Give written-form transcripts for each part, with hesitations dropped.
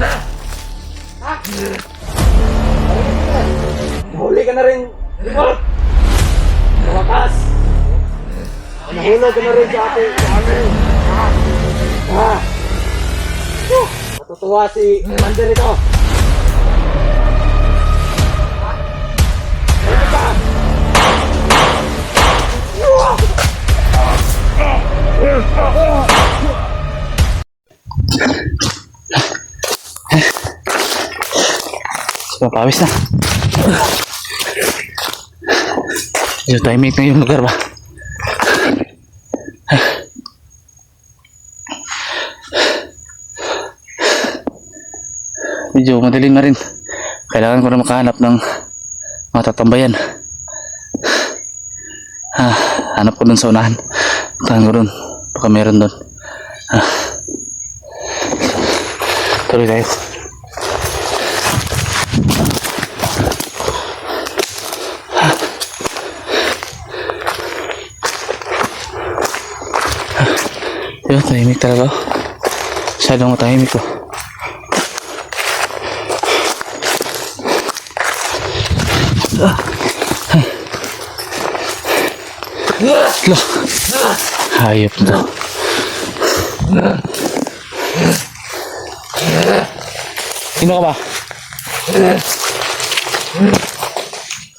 Ha? Huli ka na rin. Sa wakas. Nahulog ka na rin sa ating amin. Ha? Matutuwa si Commander ito. Mapawis na. Medyo timing na yung lugar ba? Medyo madilim na rin. Kailangan ko na makahanap ng mga tatambayan. Hanap ko dun sa unahan. Puntahan ko dun. Baka meron dun. Tuloy tayo. Yun, tahimik talaga. Masyadong matahimik ko. Loh, hayop to. Sino ka ba?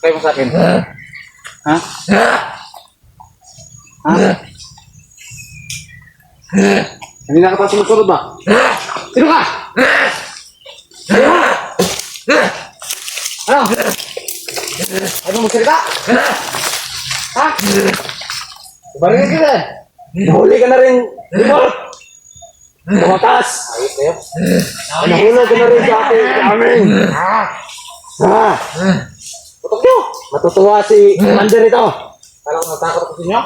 Kayo mo sa akin? Ha? Ha? Hindi na ka pa sumusunod ba? Sino ka? Ano? Ano mo salita? Ha? Baringin ka na. Nahuli ka na rin. Sa wakas. Ayos kayo. Nahulog ka na rin sa ating amin. Ha? Putok nyo! Matutuwa si Commander ito. Parang natakot ako sa inyo?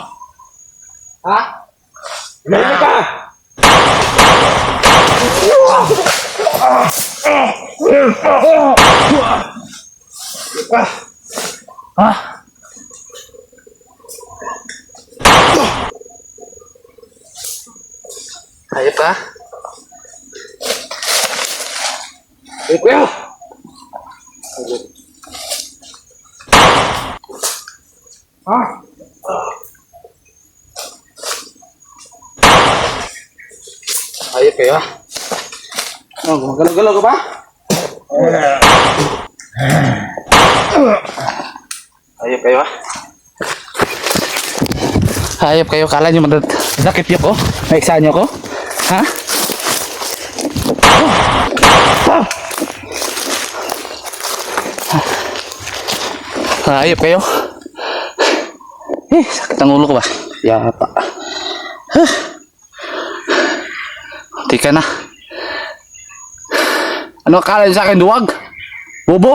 Ha? Meron ka! Hayop ka? Ikaw! Ha? Hayop kayo ha? Oh, gumagalaw-galaw ka ba? Hayop kayo ha? Hayop kayo, kala nyo sakit nyo ko? Naiksa nyo ko? Ha? Hayop kayo? Sakit ang ulo ko ba? Yata. Tika na. Ano akala nyo sa akin, duwag? Bobo?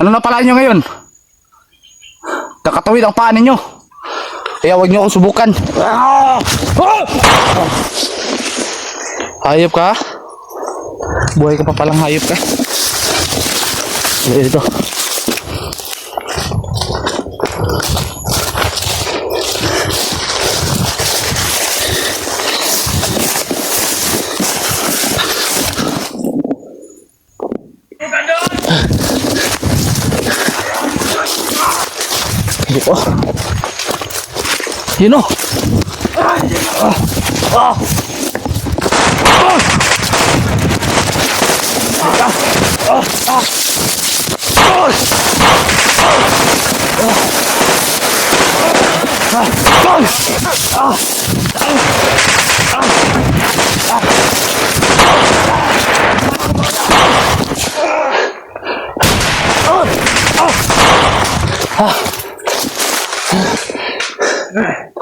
Ano na pala nyo ngayon? Kakatawid ang paa ninyo. Kaya huwag nyo akong subukan. Hayop ka? Buhay ka pa palang hayop ka. Dito. Dito. You know.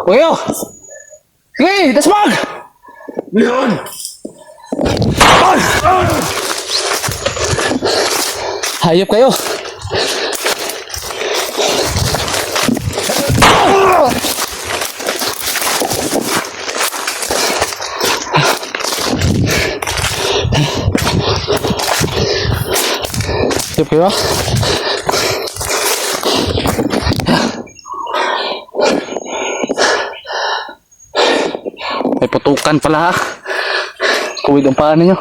Kuya! Sige, dasmag! Leon! Hayop kayo! Hayop kayo! May putukan pala ha. Kuwid ang paa ninyo.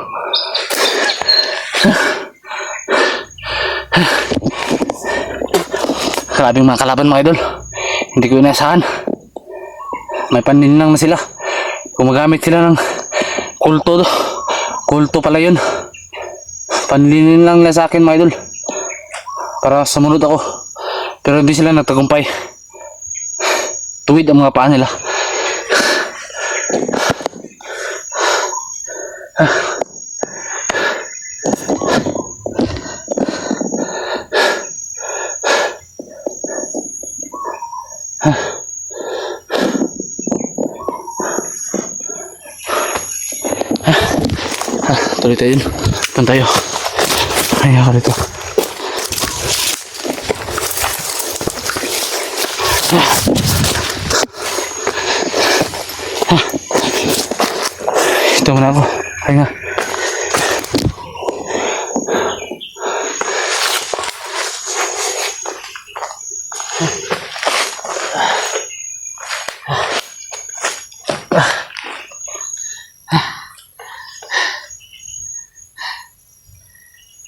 Grabing mga kalaban mga idol. Hindi ko inasahan. May paninlang na sila. Gumagamit sila ng kulto. Kulto pala yun. Panlinin lang nila sa akin mga idol. Para sumunod ako. Pero hindi sila nagtagumpay. Tuwid ang mga paa nila. Tuloy tayo yun. Doon tayo. Ay ako dito. Ito muna ako. Ay nga.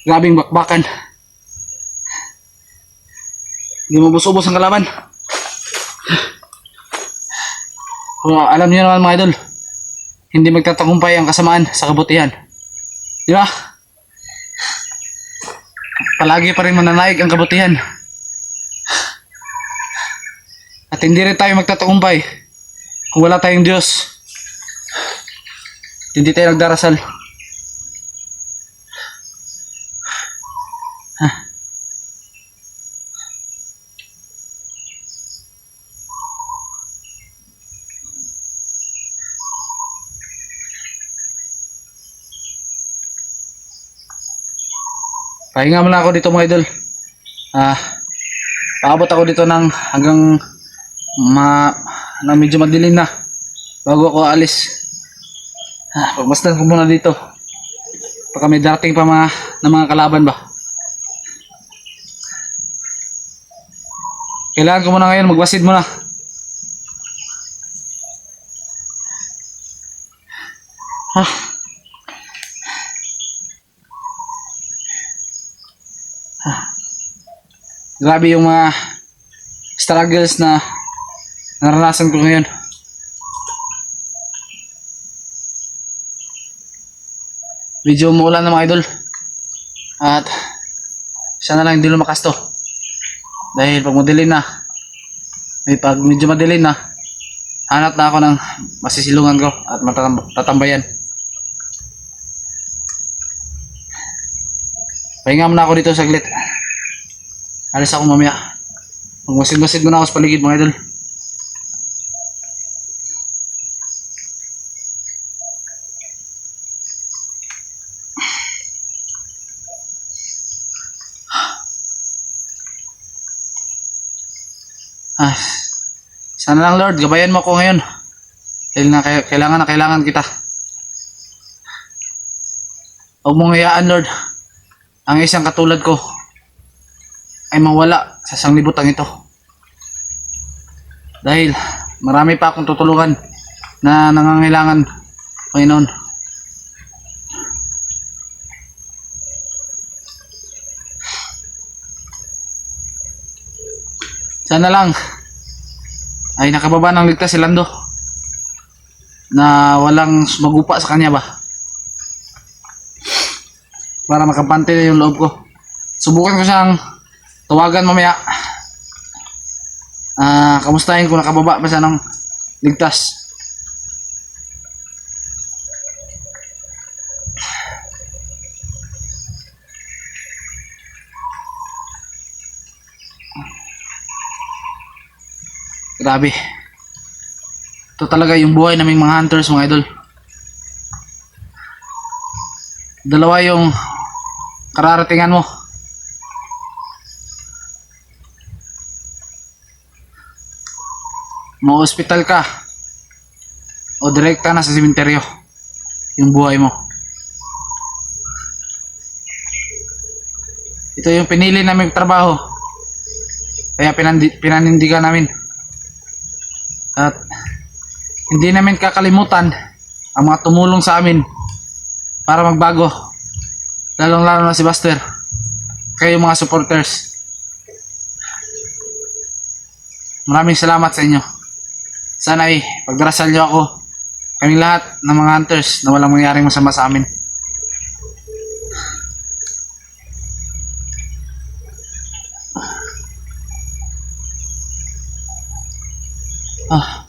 Grabing bakbakan. Hindi mo ubos-ubos ang kalaban. Pero alam niyo naman mga idol, hindi magtatagumpay ang kasamaan sa kabutihan. Di ba? Palagi pa rin mananaig ang kabutihan. At hindi rin tayo magtatagumpay kung wala tayong Diyos. Hindi tayo nagdarasal. Pahinga muna ako dito mga idol. Paabot ako dito ng hanggang na medyo madilim na bago ako alis. Pagmasdan ko muna dito. Baka may darating pa ng mga kalaban ba. Kailangan ko muna ngayon magwasid muna. Grabe yung mga struggles na naranasan ko ngayon. Medyo umuulan na mga idol. At sana lang hindi lumakas to. Dahil pag madilim na, pag medyo madilim na, hanap na ako ng masisilungan ko at matatambayan. Pahinga muna ako dito saglit. Alis ako mamaya. Magmasid-masid muna ako sa paligid mga idol. Sana lang Lord, gabayan mo ako ngayon. Dahil na kailangan kita. Huwag mong hayaan Lord, ang isang katulad ko ay mawala sa sanglibutan ito. Dahil marami pa akong tutulungan na nangangailangan, Panginoon. Sana lang ay nakababa ng ligtas si Lando na walang magupa sa kanya ba, para makapante na yung loob ko. Subukan ko siyang tawagan mamaya. Kamustahin kung nakababa pa siya ng ligtas. Grabe. Ito talaga yung buhay naming mga hunters mga idol. Dalawa yung kararatingan mo. Ma-hospital ka o direkta na sa sementeryo yung buhay mo. Ito yung pinili namin trabaho, kaya pinanindigan namin. At hindi namin kakalimutan ang mga tumulong sa amin para magbago. Lalong lalo na si Buster. Kayo mga supporters. Maraming salamat sa inyo. Sana ay pagdarasal niyo ako, kaming lahat ng mga hunters na walang mangyaring masama sa amin. Ah.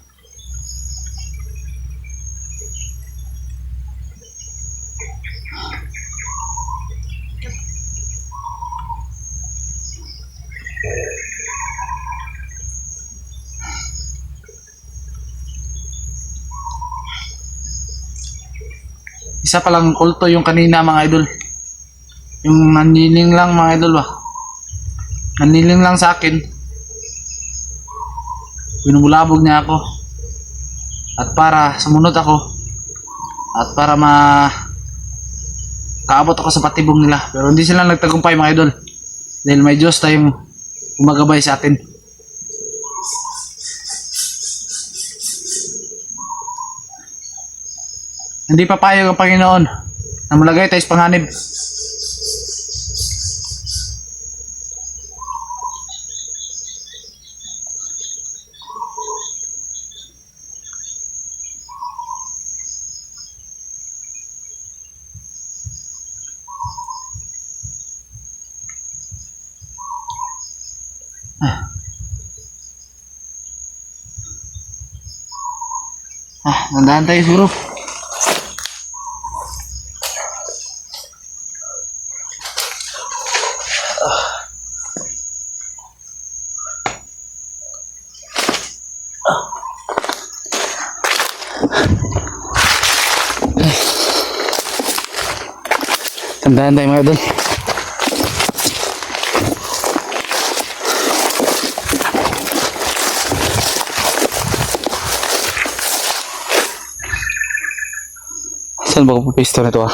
Isa palang kulto yung kanina mga idol. Yung naniling lang mga idol ba. Naniling lang sa akin. Binubulabog niya ako. At para sumunod ako. At para kaabot ako sa patibong nila. Pero hindi sila nagtagumpay mga idol. Dahil may Diyos tayong gumagabay sa atin. Hindi papayag ang Panginoon na malagay tayo sa panganib. Nandahan tayo siguro. Tandaan tayo mga idol. Saan ba ko pisto na ito ah?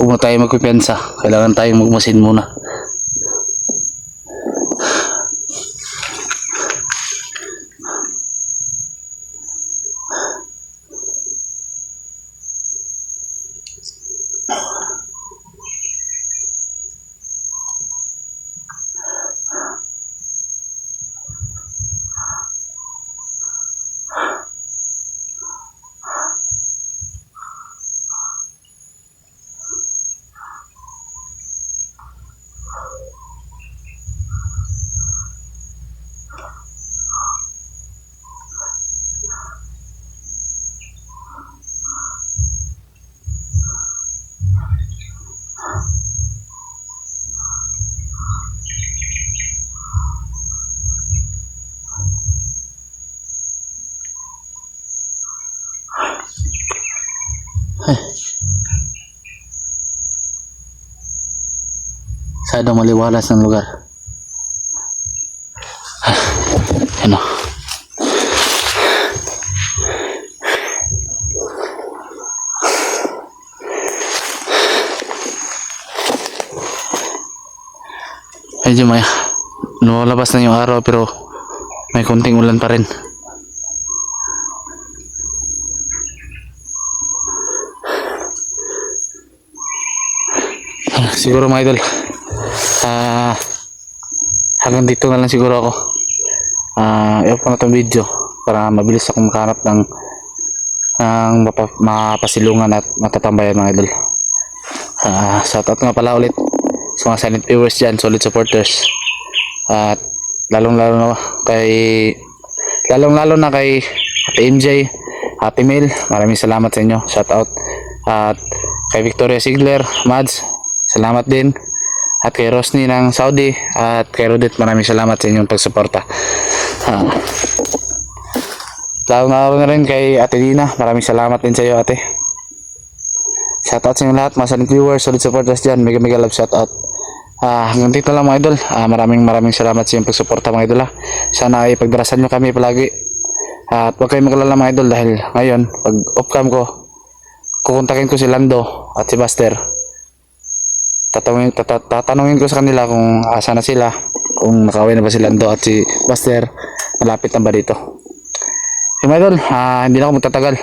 Huwag mo tayo magpipensa. Kailangan tayong magmasin muna. Masyadong maliwalas ng lugar. Ano? Medyo may lumalabas na yung araw pero may konting ulan pa rin. Siguro mga idol, hanggang dito na lang siguro ako. I-off ko na itong video para mabilis akong makahanap ng mapasilungan at matatambayan mga idol. Shoutout nga pala ulit sa mga silent viewers dyan, solid supporters, at lalong lalo na kay Ate MJ, Ate Mel, maraming salamat sa inyo. Shoutout. At kay Victoria Sigler, Mads, salamat din. at kay Rosny ng Saudi, at kay Rodit, maraming salamat sa inyong pagsuporta. Lalo na rin kay Ate Dina, maraming salamat din sa iyo, ate. Shoutout sa inyo lahat, mga solid viewers, solid supporters dyan, mega love shoutout. Hanggang dito lang mga idol. Maraming salamat sa inyong pagsuporta mga idol. Sana ay pagdarasan nyo kami palagi. At huwag kayong magalala mga idol, dahil ngayon pag off cam ko, kukontakin ko si Lando at si Buster. Tatanungin ko sa kanila kung asa na sila, kung nakauwi na ba si Lando at si Buster, malapit na ba dito. Yung mga idol, hindi na ako magtatagal,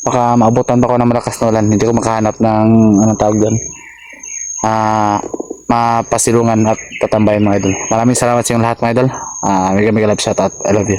baka maabutan pa ako ng malakas na ulan, hindi ko makahanap ng anong tawag doon, mapasilungan at tatambayan mga idol. Maraming salamat sa inyong lahat mga idol. Mega love shoutout, I love you.